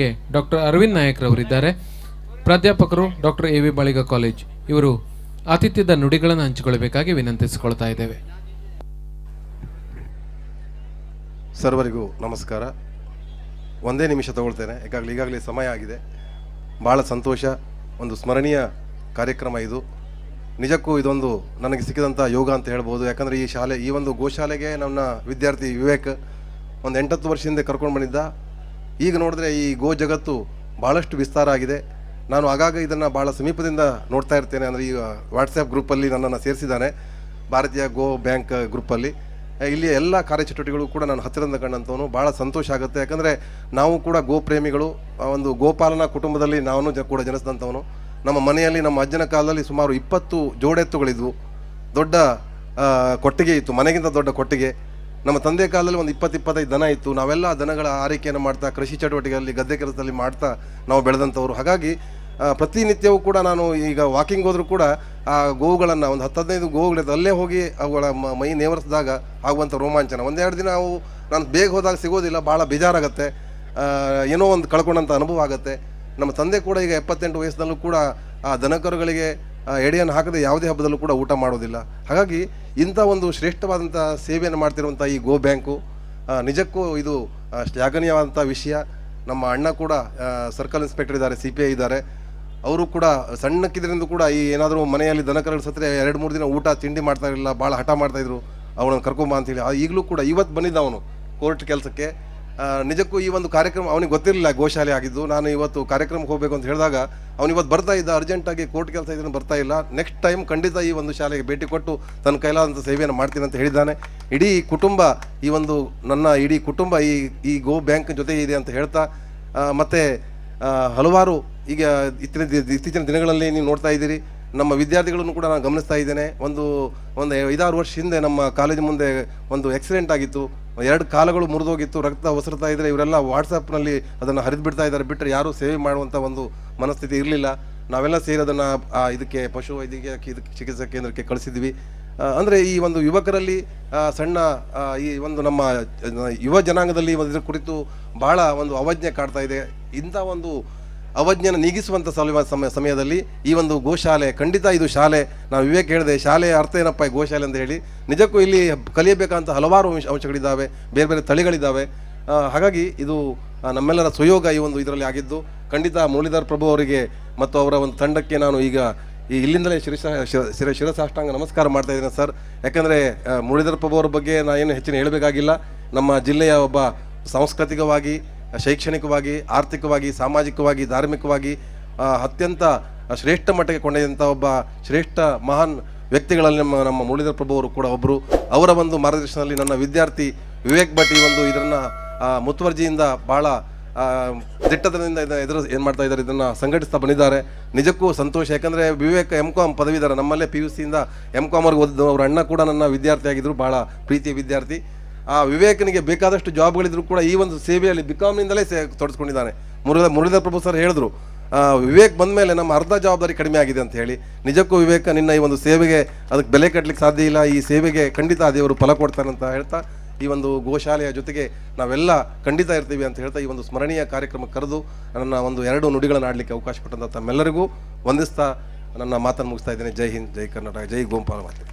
ಗೆ ಡಾಕ್ಟರ್ ಅರವಿಂದ್ ನಾಯಕ್ ರವರಿದ್ದಾರೆ. ಪ್ರಾಧ್ಯಾಪಕರು doctor AV. Baliga college. ಇವರು ಆತಿಥ್ಯದ ನುಡಿಗಳನ್ನು ಹಂಚಿಕೊಳ್ಳಬೇಕಾಗಿ ವಿನಂತಿಸಿಕೊಳ್ತಾ ಇದ್ದೇವೆ. ಸರ್ವರಿಗೂ ನಮಸ್ಕಾರ. ಒಂದೇ ನಿಮಿಷ ತಗೊಳ್ತೇನೆ, ಈಗಾಗಲೇ ಸಮಯ ಆಗಿದೆ. ಭಾಳ ಸಂತೋಷ, ಒಂದು ಸ್ಮರಣೀಯ ಕಾರ್ಯಕ್ರಮ ಇದು. ನಿಜಕ್ಕೂ ಇದೊಂದು ನನಗೆ ಸಿಕ್ಕಿದಂಥ ಯೋಗ ಅಂತ ಹೇಳ್ಬೋದು. ಯಾಕಂದರೆ ಈ ಒಂದು ಗೋಶಾಲೆಗೆ ನನ್ನ ವಿದ್ಯಾರ್ಥಿ ವಿವೇಕ್ ಒಂದು 8-10 ವರ್ಷ ಹಿಂದೆ ಕರ್ಕೊಂಡು ಬಂದಿದ್ದ. ಈಗ ನೋಡಿದ್ರೆ ಈ ಗೋ ಜಗತ್ತು ಭಾಳಷ್ಟು ವಿಸ್ತಾರ ಆಗಿದೆ. ನಾನು ಆಗಾಗ ಇದನ್ನು ಭಾಳ ಸಮೀಪದಿಂದ ನೋಡ್ತಾ ಇರ್ತೇನೆ. ಅಂದರೆ ಈ ವಾಟ್ಸಪ್ ಗ್ರೂಪಲ್ಲಿ ನನ್ನನ್ನು ಸೇರಿಸಿದ್ದಾನೆ, ಭಾರತೀಯ ಗೋ ಬ್ಯಾಂಕ್ ಗ್ರೂಪಲ್ಲಿ. ಇಲ್ಲಿ ಎಲ್ಲ ಕಾರ್ಯಚಟುವಟಿಕೆಗಳು ಕೂಡ ನಾನು ಹತ್ತಿರದಿಂದ ಕಂಡಂಥವನು. ಭಾಳ ಸಂತೋಷ ಆಗುತ್ತೆ. ಯಾಕಂದರೆ ನಾವು ಕೂಡ ಗೋಪ್ರೇಮಿಗಳು, ಒಂದು ಗೋಪಾಲನಾ ಕುಟುಂಬದಲ್ಲಿ ನಾನು ಕೂಡ ಜನಿಸಿದಂಥವನು. ನಮ್ಮ ಮನೆಯಲ್ಲಿ ನಮ್ಮ ಅಜ್ಜನ ಕಾಲದಲ್ಲಿ ಸುಮಾರು 20 ಜೋಡೆತ್ತುಗಳಿದ್ವು. ದೊಡ್ಡ ಕೊಟ್ಟಿಗೆ ಇತ್ತು, ಮನೆಗಿಂತ ದೊಡ್ಡ ಕೊಟ್ಟಿಗೆ. ನಮ್ಮ ತಂದೆ ಕಾಲದಲ್ಲಿ ಒಂದು 20-25 ದನ ಇತ್ತು. ನಾವೆಲ್ಲ ದನಗಳ ಆರೈಕೆಯನ್ನು ಮಾಡ್ತಾ, ಕೃಷಿ ಚಟುವಟಿಕೆಯಲ್ಲಿ, ಗದ್ದೆ ಕೆಲಸದಲ್ಲಿ ಮಾಡ್ತಾ ನಾವು ಬೆಳೆದಂಥವ್ರು. ಹಾಗಾಗಿ ಪ್ರತಿನಿತ್ಯವೂ ಕೂಡ ನಾನು ಈಗ ವಾಕಿಂಗ್ ಹೋದರೂ ಕೂಡ ಆ ಗೋವುಗಳನ್ನು ಒಂದು 10-15 ಗೋವುಗಳಿರ್ತದೆ, ಅಲ್ಲೇ ಹೋಗಿ ಅವುಗಳ ಮೈ ನೇವರಿಸಿದಾಗ ಆಗುವಂಥ ರೋಮಾಂಚನ. 1-2 ದಿನ ನಾನು ಬೇಗ ಹೋದಾಗ ಸಿಗೋದಿಲ್ಲ, ಭಾಳ ಬೇಜಾರಾಗುತ್ತೆ, ಏನೋ ಒಂದು ಕಳ್ಕೊಂಡಂಥ ಅನುಭವ ಆಗುತ್ತೆ. ನಮ್ಮ ತಂದೆ ಕೂಡ ಈಗ 78 ವಯಸ್ಸಿನಲ್ಲೂ ಕೂಡ ಆ ದನಕರುಗಳಿಗೆ ಎಡೆಯನ್ನು ಹಾಕದೆ ಯಾವುದೇ ಹಬ್ಬದಲ್ಲೂ ಕೂಡ ಊಟ ಮಾಡೋದಿಲ್ಲ. ಹಾಗಾಗಿ ಇಂಥ ಒಂದು ಶ್ರೇಷ್ಠವಾದಂಥ ಸೇವೆಯನ್ನು ಮಾಡ್ತಿರುವಂಥ ಈ ಗೋ ಬ್ಯಾಂಕು ನಿಜಕ್ಕೂ ಇದು ಶ್ಲಾಘನೀಯವಾದಂಥ ವಿಷಯ. ನಮ್ಮ ಅಣ್ಣ ಕೂಡ ಸರ್ಕಲ್ ಇನ್ಸ್ಪೆಕ್ಟರ್ ಇದ್ದಾರೆ, CPI ಇದ್ದಾರೆ. ಅವರು ಕೂಡ ಸಣ್ಣಕ್ಕಿದ್ರಿಂದ ಕೂಡ ಈ ಏನಾದರೂ ಮನೆಯಲ್ಲಿ ದನಕರುಗಳು ಸತ್ತರೆ 2-3 ದಿನ ಊಟ ತಿಂಡಿ ಮಾಡ್ತಾ ಇರಲಿಲ್ಲ, ಭಾಳ ಹಠ ಮಾಡ್ತಾಯಿದ್ರು ಅವನನ್ನು ಕರ್ಕೊಂಬ ಅಂತೇಳಿ. ಈಗಲೂ ಕೂಡ ಇವತ್ತು ಬಂದಿದ್ದ ಅವನು ಕೋರ್ಟ್ ಕೆಲಸಕ್ಕೆ. ನಿಜಕ್ಕೂ ಈ ಒಂದು ಕಾರ್ಯಕ್ರಮ ಅವನಿಗೆ ಗೊತ್ತಿರಲಿಲ್ಲ ಗೋಶಾಲೆ ಆಗಿದ್ದು. ನಾನು ಇವತ್ತು ಕಾರ್ಯಕ್ರಮಕ್ಕೆ ಹೋಗಬೇಕು ಅಂತ ಹೇಳಿದಾಗ ಅವನು ಇವತ್ತು ಬರ್ತಾ ಇದ್ದ, ಅರ್ಜೆಂಟಾಗಿ ಕೋರ್ಟ್ ಕೆಲಸ ಇದನ್ನು ಬರ್ತಾ ಇಲ್ಲ, ನೆಕ್ಸ್ಟ್ ಟೈಮ್ ಖಂಡಿತ ಈ ಒಂದು ಶಾಲೆಗೆ ಭೇಟಿ ಕೊಟ್ಟು ತನ್ನ ಕೈಲಾದಂಥ ಸೇವೆಯನ್ನು ಮಾಡ್ತೀನಿ ಅಂತ ಹೇಳಿದ್ದಾನೆ. ಇಡೀ ಕುಟುಂಬ, ಈ ಒಂದು ನನ್ನ ಇಡೀ ಕುಟುಂಬ ಈ ಗೋ ಬ್ಯಾಂಕ್ ಜೊತೆ ಇದೆ ಅಂತ ಹೇಳ್ತಾ, ಮತ್ತು ಹಲವಾರು ಈಗ ಇತ್ತೀಚಿನ ದಿನಗಳಲ್ಲಿ ನೀವು ನೋಡ್ತಾ ಇದ್ದೀರಿ, ನಮ್ಮ ವಿದ್ಯಾರ್ಥಿಗಳನ್ನು ಕೂಡ ನಾನು ಗಮನಿಸ್ತಾ ಇದ್ದೇನೆ. ಒಂದು 5-6 ವರ್ಷ ಹಿಂದೆ ನಮ್ಮ ಕಾಲೇಜ್ ಮುಂದೆ ಒಂದು ಆಕ್ಸಿಡೆಂಟ್ ಆಗಿತ್ತು. 2 ಕಾಲುಗಳು ಮುರಿದೋಗಿತ್ತು, ರಕ್ತ ಒಸರ್ತಾ ಇದ್ದರೆ ಇವರೆಲ್ಲ ವಾಟ್ಸಪ್ನಲ್ಲಿ ಅದನ್ನು ಹರಿದು ಬಿಡ್ತಾ ಇದ್ದಾರೆ. ಬಿಟ್ಟರೆ ಯಾರೂ ಸೇವೆ ಮಾಡುವಂಥ ಒಂದು ಮನಸ್ಥಿತಿ ಇರಲಿಲ್ಲ. ನಾವೆಲ್ಲ ಸೇರಿ ಅದನ್ನು ಇದಕ್ಕೆ ಪಶು ವೈದ್ಯಕೀಯ ಚಿಕಿತ್ಸಾ ಕೇಂದ್ರಕ್ಕೆ ಕಳಿಸಿದ್ವಿ. ಅಂದರೆ ಈ ಒಂದು ಯುವಕರಲ್ಲಿ ಸಣ್ಣ ಈ ಒಂದು ನಮ್ಮ ಯುವ ಜನಾಂಗದಲ್ಲಿ ಇದರ ಕುರಿತು ಭಾಳ ಒಂದು ಅವಜ್ಞೆ ಕಾಡ್ತಾ ಇದೆ. ಇಂಥ ಒಂದು ಅವಜ್ಞೆಯನ್ನು ನೀಗಿಸುವಂಥ ಸಮಯದಲ್ಲಿ ಈ ಒಂದು ಗೋಶಾಲೆ, ಖಂಡಿತ ಇದು ಶಾಲೆ. ನಾವು ವಿವೇಕ್ ಹೇಳಿದೆ, ಶಾಲೆಯ ಅರ್ಥ ಏನಪ್ಪ ಗೋಶಾಲೆ ಅಂತ ಹೇಳಿ. ನಿಜಕ್ಕೂ ಇಲ್ಲಿ ಕಲಿಯಬೇಕಂತ ಹಲವಾರು ಅಂಶಗಳಿದ್ದಾವೆ, ಬೇರೆ ಬೇರೆ ತಳಿಗಳಿದ್ದಾವೆ. ಹಾಗಾಗಿ ಇದು ನಮ್ಮೆಲ್ಲರ ಸುಯೋಗ ಈ ಒಂದು ಇದರಲ್ಲಿ ಆಗಿದ್ದು. ಖಂಡಿತ ಮುರಳೀಧರ್ ಪ್ರಭು ಅವರಿಗೆ ಮತ್ತು ಅವರ ಒಂದು ತಂಡಕ್ಕೆ ನಾನು ಈಗ ಇಲ್ಲಿಂದಲೇ ಶಿರಸಾಷ್ಟಾಂಗ ನಮಸ್ಕಾರ ಮಾಡ್ತಾ ಇದ್ದೇನೆ ಸರ್. ಯಾಕಂದರೆ ಮುರಳೀಧರ್ ಪ್ರಭು ಅವರ ಬಗ್ಗೆ ನಾನೇನು ಹೆಚ್ಚಿನ ಹೇಳಬೇಕಾಗಿಲ್ಲ. ನಮ್ಮ ಜಿಲ್ಲೆಯ ಒಬ್ಬ ಸಾಂಸ್ಕೃತಿಕವಾಗಿ, ಶೈಕ್ಷಣಿಕವಾಗಿ, ಆರ್ಥಿಕವಾಗಿ, ಸಾಮಾಜಿಕವಾಗಿ, ಧಾರ್ಮಿಕವಾಗಿ ಅತ್ಯಂತ ಶ್ರೇಷ್ಠ ಮಟ್ಟಕ್ಕೆ ಕೊಂಡೊಯ್ದಂಥ ಒಬ್ಬ ಶ್ರೇಷ್ಠ ಮಹಾನ್ ವ್ಯಕ್ತಿಗಳಲ್ಲಿ ನಮ್ಮ ಮುರಳೀಧರ್ ಪ್ರಭು ಅವರು ಕೂಡ ಒಬ್ಬರು. ಅವರ ಒಂದು ಮಾರ್ಗದರ್ಶನದಲ್ಲಿ ನನ್ನ ವಿದ್ಯಾರ್ಥಿ ವಿವೇಕ್ ಭಟ್ ಈ ಒಂದು ಇದನ್ನು ಮುತುವರ್ಜಿಯಿಂದ ಭಾಳ ದಿಟ್ಟತನದಿಂದ ಏನು ಮಾಡ್ತಾ ಇದ್ದಾರೆ, ಇದನ್ನು ಸಂಘಟಿಸ್ತಾ ಬಂದಿದ್ದಾರೆ. ನಿಜಕ್ಕೂ ಸಂತೋಷ. ಯಾಕಂದರೆ ವಿವೇಕ್ M.Com ಪದವೀಧರ, ನಮ್ಮಲ್ಲೇ PUC ಇಂದ M.Com ಅವ್ರಿಗೆ ಓದಿದ್ದು. ಅವ್ರ ಅಣ್ಣ ಕೂಡ ನನ್ನ ವಿದ್ಯಾರ್ಥಿ ಆಗಿದ್ದರು, ಭಾಳ ಪ್ರೀತಿಯ ವಿದ್ಯಾರ್ಥಿ. ಆ ವಿವೇಕನಿಗೆ ಬೇಕಾದಷ್ಟು ಜಾಬ್ಗಳಿದ್ರು ಕೂಡ ಈ ಒಂದು ಸೇವೆಯಲ್ಲಿ B.Com-ನಿಂದಲೇ ತೊಡಸ್ಕೊಂಡಿದ್ದಾನೆ. ಮುರಳೀಧರ್ ಪ್ರಭು ಸರ್ ಹೇಳಿದ್ರು, ವಿವೇಕ್ ಬಂದ ಮೇಲೆ ನಮ್ಮ ಅರ್ಧ ಜವಾಬ್ದಾರಿ ಕಡಿಮೆ ಆಗಿದೆ ಅಂತ ಹೇಳಿ. ನಿಜಕ್ಕೂ ವಿವೇಕ, ನಿನ್ನ ಈ ಒಂದು ಸೇವೆಗೆ ಅದಕ್ಕೆ ಬೆಲೆ ಕಟ್ಟಲಿಕ್ಕೆ ಸಾಧ್ಯ ಇಲ್ಲ. ಈ ಸೇವೆಗೆ ಖಂಡಿತ ದೇವರು ಫಲ ಕೊಡ್ತಾನೆ ಅಂತ ಹೇಳ್ತಾ, ಈ ಒಂದು ಗೋಶಾಲೆಯ ಜೊತೆಗೆ ನಾವೆಲ್ಲ ಖಂಡಿತ ಇರ್ತೀವಿ ಅಂತ ಹೇಳ್ತಾ ಈ ಒಂದು ಸ್ಮರಣೀಯ ಕಾರ್ಯಕ್ರಮಕ್ಕೆ ಕರೆದು ನನ್ನ ಒಂದು 2 ನುಡಿಗಳನ್ನು ಆಡಲಿಕ್ಕೆ ಅವಕಾಶ ಕೊಟ್ಟಂಥ ತಮ್ಮೆಲ್ಲರಿಗೂ ವಂದಿಸ್ತಾ ನನ್ನ ಮಾತನ್ನು ಮುಗಿಸ್ತಾ ಇದ್ದೇನೆ. ಜೈ ಹಿಂದ್, ಜೈ ಕರ್ನಾಟಕ, ಜೈ ಗೋಪಾಲ ಮಾತೆ.